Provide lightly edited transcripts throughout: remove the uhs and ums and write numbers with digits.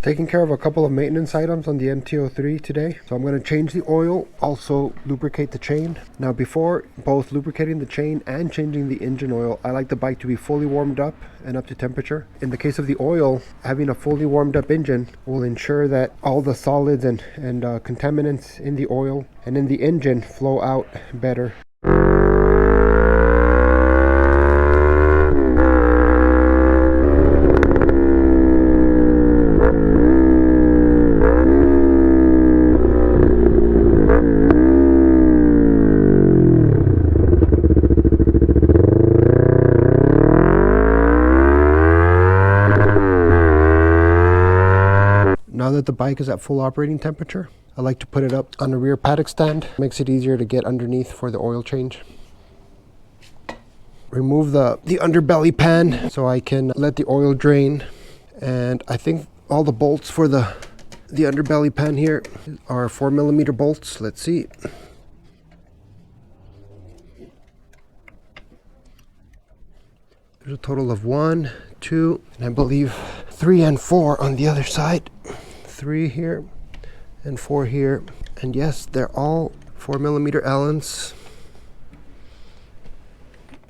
Taking care of a couple of maintenance items on the MT-03 today. So I'm going to change the oil, also lubricate the chain. Now before both lubricating the chain and changing the engine oil, I like the bike to be fully warmed up and up to temperature. In the case of the oil, having a fully warmed up engine will ensure that all the solids and contaminants in the oil and in the engine flow out better. Now that the bike is at full operating temperature, I like to put it up on the rear paddock stand. Makes it easier to get underneath for the oil change. Remove the underbelly pan so I can let the oil drain. And I think all the bolts for the underbelly pan here are 4mm bolts. Let's see. There's a total of 1, 2, and I believe 3 and 4 on the other side. 3 here and 4 here, and yes, they're all 4mm Allens.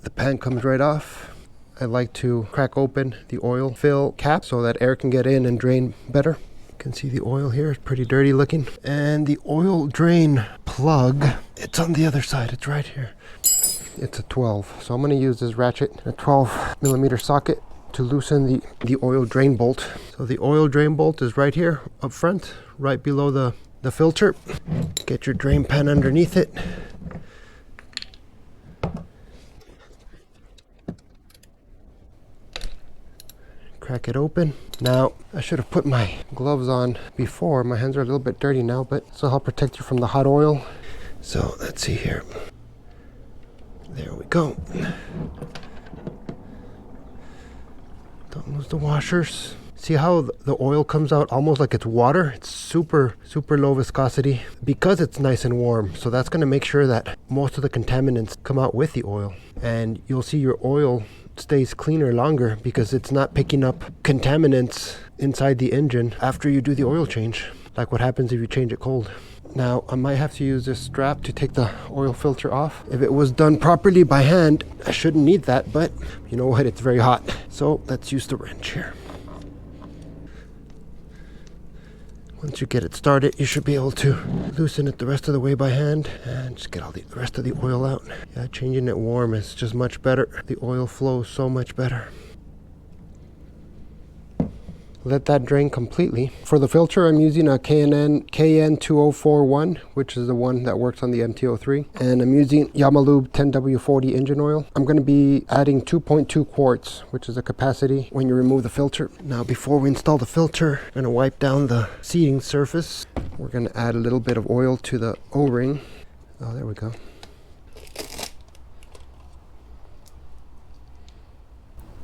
The pan comes right off. I like to crack open the oil fill cap so that air can get in and drain better. You can see the oil here, it's pretty dirty looking. And the oil drain plug, it's on the other side, it's right here. It's a 12, so I'm going to use this ratchet, a 12mm socket, to loosen the oil drain bolt. So the oil drain bolt is right here up front, right below the filter. Get your drain pan underneath it. Crack it open. Now, I should have put my gloves on before. My hands are a little bit dirty now, but this will help protect you from the hot oil. So let's see here. There we go. Don't lose the washers. See how the oil comes out almost like it's water? It's super low viscosity because it's nice and warm. So that's going to make sure that most of the contaminants come out with the oil. And you'll see your oil stays cleaner longer because it's not picking up contaminants inside the engine after you do the oil change, like what happens if you change it cold. Now, I might have to use this strap to take the oil filter off. If it was done properly by hand, I shouldn't need that, but you know what, it's very hot. So let's use the wrench here. Once you get it started, you should be able to loosen it the rest of the way by hand and just get all the rest of the oil out. Yeah, changing it warm is just much better. The oil flows so much better. Let that drain completely. For the filter, I'm using a KN2041, which is the one that works on the MT-03. And I'm using Yamaha Lube 10W40 engine oil. I'm going to be adding 2.2 quarts, which is a capacity when you remove the filter. Now, before we install the filter, I'm going to wipe down the seating surface. We're going to add a little bit of oil to the O-ring. Oh, there we go.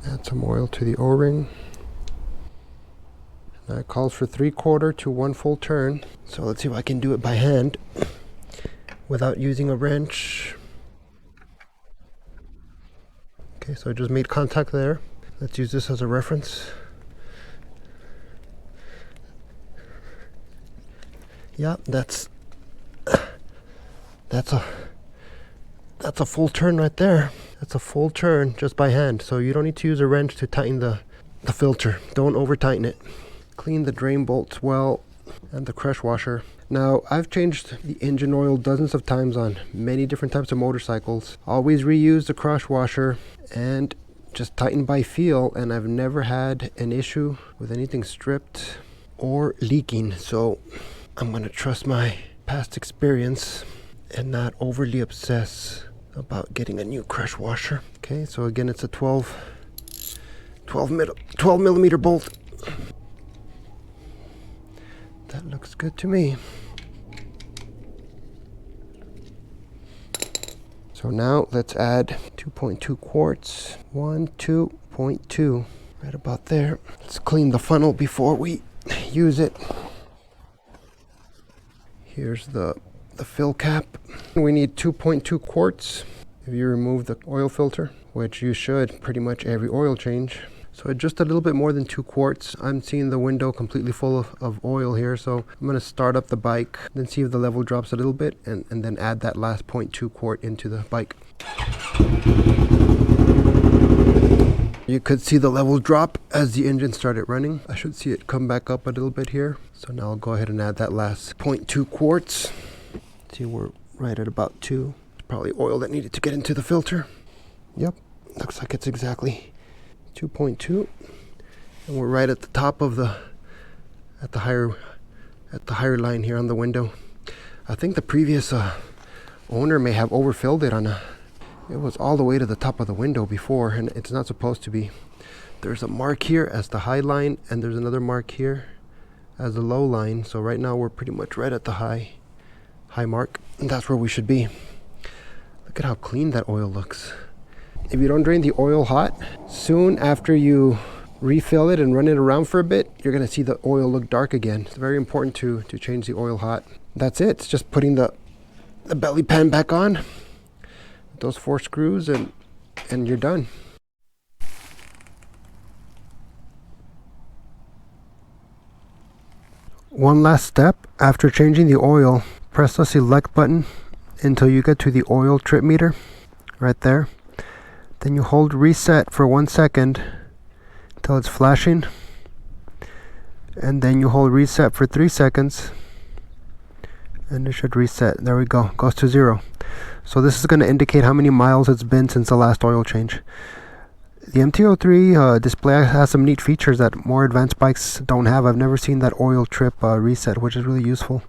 Add some oil to the O-ring. Now it calls for 3/4 to 1 full turn. So let's see if I can do it by hand without using a wrench. Okay, so I just made contact there. Let's use this as a reference. Yeah, that's a full turn right there. That's a full turn just by hand. So you don't need to use a wrench to tighten the filter. Don't over tighten it. Clean the drain bolts well and the crush washer. Now, I've changed the engine oil dozens of times on many different types of motorcycles. Always reuse the crush washer and just tighten by feel, and I've never had an issue with anything stripped or leaking. So I'm going to trust my past experience and not overly obsess about getting a new crush washer. Okay, so again, it's a 12mm bolt. That looks good to me. So now let's add 2.2 quarts. 1, 2.2, right about there. Let's clean the funnel before we use it. Here's the fill cap. We need 2.2 quarts if you remove the oil filter, which you should pretty much every oil change. So just a little bit more than 2 quarts. I'm seeing the window completely full of oil here, so I'm going to start up the bike, then see if the level drops a little bit, and then add that last 0.2 quart into the bike. You could see the level drop as the engine started running. I should see it come back up a little bit here. So now I'll go ahead and add that last 0.2 quarts. See, we're right at about 2. It's probably oil that needed to get into the filter. Yep, looks like it's exactly 2.2. And we're right at the top of the higher line here on the window. I think the previous owner may have overfilled it it was all the way to the top of the window before, and it's not supposed to be. There's a mark here as the high line, and there's another mark here as the low line. So right now we're pretty much right at the high mark, and that's where we should be. Look at how clean that oil looks. If you don't drain the oil hot, soon after you refill it and run it around for a bit, you're going to see the oil look dark again. It's very important to change the oil hot. That's it. It's just putting the belly pan back on, those 4 screws, and you're done. One last step. After changing the oil, press the select button until you get to the oil trip meter right there. Then you hold reset for 1 second until it's flashing, and then you hold reset for 3 seconds and it should reset. There we go, goes to 0. So this is going to indicate how many miles it's been since the last oil change. The MT-03 display has some neat features that more advanced bikes don't have. I've never seen that oil trip reset, which is really useful.